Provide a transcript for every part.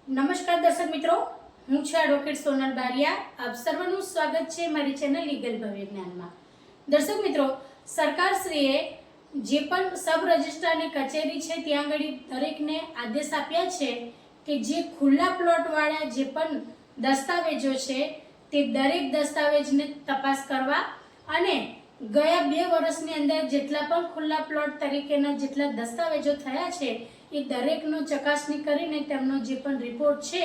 નમસ્કાર દર્શક મિત્રો, હું છું એડવોકેટ સોનલ બારિયા. આપ સર્વનું સ્વાગત છે મારી ચેનલ લીગલ ભવ્ય જ્ઞાનમાં. દર્શક મિત્રો, સરકારશ્રીએ જે પણ સબ રજિસ્ટ્રારની કચેરી છે ત્યાં આગળ દરેકને આદેશ આપ્યા છે કે જે ખુલ્લા પ્લોટવાળા જે પણ દસ્તાવેજો છે તે દરેક દસ્તાવેજને તપાસ કરવા અને ગયા 2 વર્ષની અંદર જેટલા પણ ખુલ્લા પ્લોટ તરીકેના જેટલા દસ્તાવેજો થયા છે એ દરેકનો ચકાસણી કરીને તેમનો જે પણ રિપોર્ટ છે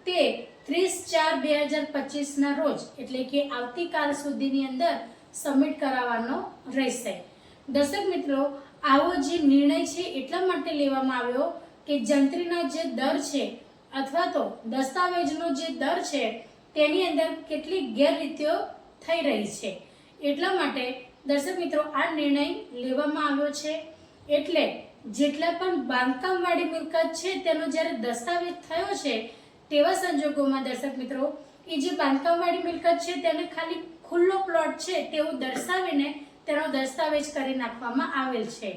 તે 30/4/2025ના રોજ એટલે કે આવતીકાલ સુધીની અંદર સબમિટ કરાવવાનો રહેશે. દર્શક મિત્રો, આવો જે નિર્ણય છે એટલા માટે લેવામાં આવ્યો કે જંત્રીના જે દર છે અથવા તો દસ્તાવેજનો જે દર છે તેની અંદર કેટલીક ગેરરીતિઓ થઈ રહી છે. એટલા માટે દર્શક મિત્રો આ નિર્ણય લેવામાં આવ્યો છે. એટલે જેટલા પણ બાંધકામવાળી મિલકત છે તેનો જ્યારે દસ્તાવેજ થયો છે તેવા સંજોગોમાં દર્શક મિત્રો એ જે બાંધકામવાળી મિલકત છે તેને ખાલી ખુલ્લો પ્લોટ છે તેવું દર્શાવીને તેનો દસ્તાવેજ કરી નાખવામાં આવેલ છે,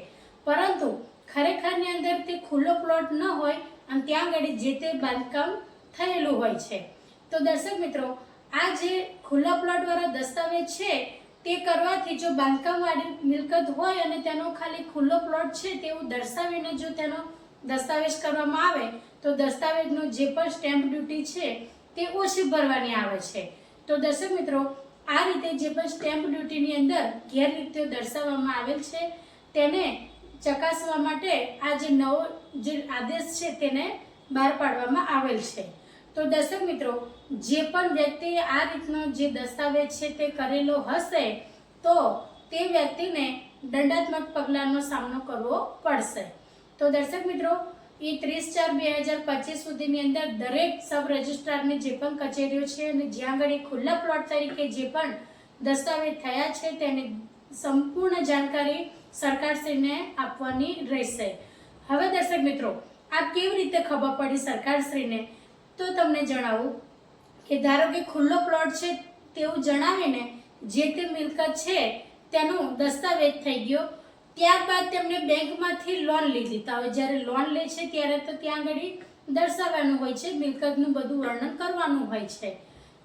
પરંતુ ખરેખરની અંદર તે ખુલ્લો પ્લોટ ન હોય અને ત્યાં આગળ જે તે બાંધકામ થયેલું હોય છે. તો દર્શક મિત્રો, આ જે ખુલ્લા પ્લોટવાળા દસ્તાવેજ છે તે કરવાથી જો બાંધકામવાળી મિલકત હોય અને તેનો ખાલી ખુલ્લો પ્લોટ છે તેવું દર્શાવીને જો તેનો દસ્તાવેજ કરવામાં આવે તો દસ્તાવેજનો જે પણ સ્ટેમ્પ ડ્યુટી છે તે ઓછી ભરવાની આવે છે. તો દર્શક મિત્રો, આ રીતે જે પણ સ્ટેમ્પ ડ્યુટીની અંદર ગેરરીતિઓ દર્શાવવામાં આવેલ છે તેને ચકાસવા માટે આ જે નવો જે આદેશ છે તેને બહાર પાડવામાં આવેલ છે. તો દર્શક મિત્રો, જે પણ વ્યક્તિએ આ રીતનો જે દસ્તાવેજ છે તે કરેલો હશે તો તે વ્યક્તિને દંડાત્મક પગલાંનો સામનો કરવો પડશે. તો દર્શક મિત્રો, એ 30/4/2025 સુધીની અંદર દરેક સબ રજિસ્ટ્રારની જે પણ કચેરીઓ છે અને જ્યાં આગળ ખુલ્લા પ્લોટ તરીકે જે પણ દસ્તાવેજ થયા છે તેની સંપૂર્ણ જાણકારી સરકારશ્રીને આપવાની રહેશે. હવે દર્શક મિત્રો, આ કેવી રીતે ખબર પડી સરકારશ્રીને તો તમને જણાવું કે ધારો કે ખુલ્લો પ્લોટ છે તેવું જણાવીને જે તે મિલકત છે તેનો દસ્તાવેજ થઈ ગયો, ત્યારબાદ તેમને બેંકમાંથી લોન લીધી. તો હવે જ્યારે લોન લે છે ત્યારે તો ત્યાં આગળ દર્શાવવાનું હોય છે, મિલકતનું બધું વર્ણન કરવાનું હોય છે.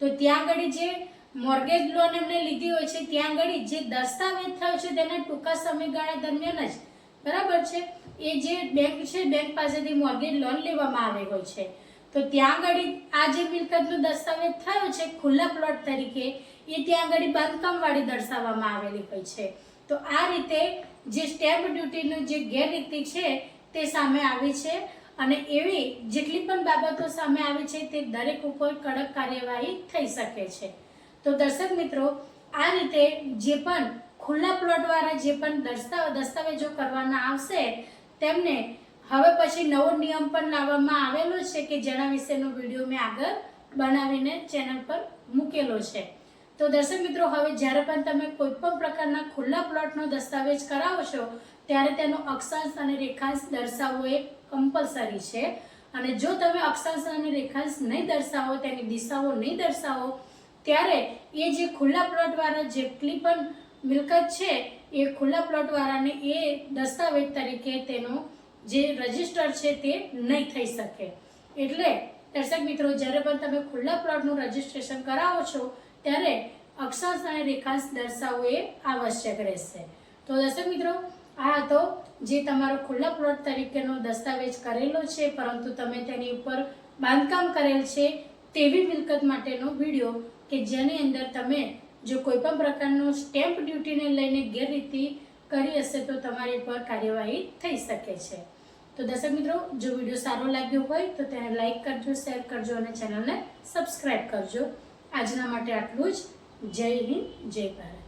તો ત્યાં આગળ જે મોર્ગેજ લોન એમને લીધી હોય છે ત્યાં આગળ જે દસ્તાવેજ થયો છે તેના ટૂંકા સમયગાળા દરમિયાન જ બરાબર છે એ જે બેંક છે બેંક પાસેથી મોર્ગેજ લોન લેવામાં આવે હોય છે. તો ત્યાં આગળ આ જે મિલકતનો દસ્તાવેજ થયો છે ખુલ્લા પ્લોટ તરીકે એ ત્યાં આગળ બાંધકામવાળી દર્શાવવામાં આવેલી હોય છે. તો આ રીતે જે સ્ટેમ્પ ડ્યુટીનું જે ગેરરીતિ છે તે સામે આવી છે અને એવી જેટલી પણ બાબતો સામે આવી છે તે દરેક ઉપર કડક કાર્યવાહી થઈ શકે છે. તો દર્શક મિત્રો, આ રીતે જે પણ ખુલ્લા પ્લોટવાળા જે પણ દસ્તાવેજો કરવાના આવશે તેમને હવે પછી નવો નિયમ પણ લાવવામાં આવેલો છે કે જેના વિશેનો વિડીયો મેં આગળ બનાવીને ચેનલ પર મૂકેલો છે. તો દર્શક મિત્રો, હવે જ્યારે પણ તમે કોઈ પણ પ્રકારના ખુલ્લા પ્લોટનો દસ્તાવેજ કરાવો છો ત્યારે તેનો અક્ષાંશ અને રેખાંશ દર્શાવવો એ કમ્પલસરી છે. અને જો તમે અક્ષાંશ અને રેખાંશ નહીં દર્શાવો, તેની દિશાઓ નહીં દર્શાવો, ત્યારે એ જે ખુલ્લા પ્લોટવાળા જેટલી પણ મિલકત છે એ ખુલ્લા પ્લોટવાળાને એ દસ્તાવેજ તરીકે તેનો જે રજિસ્ટર છે તે નહીં થઈ શકે. એટલે દર્શક મિત્રો, જ્યારે પણ તમે ખુલ્લા પ્લોટનું રજિસ્ટ્રેશન કરાવો છો ત્યારે અક્ષાંશ અને રેખાંશ દર્શાવવું એ આવશ્યક રહેશે. તો દર્શક મિત્રો, આ હતો જે તમારો ખુલ્લા પ્લોટ તરીકેનો દસ્તાવેજ કરેલો છે પરંતુ તમે તેની ઉપર બાંધકામ કરેલ છે તેવી મિલકત માટેનો વિડીયો કે જેની અંદર તમે જો કોઈ પણ પ્રકારનો સ્ટેમ્પ ડ્યુટીને લઈને ગેરરીતિ કરી હશે તો તમારી પર કાર્યવાહી થઈ શકે છે. તો દર્શક મિત્રો, જો વિડીયો સારો લાગ્યો હોય તો તેને લાઈક કરજો, શેર કરજો અને ચેનલને સબસ્ક્રાઈબ કરજો. આજના માટે આટલું જ. જય હિન્દ, જય ભારત.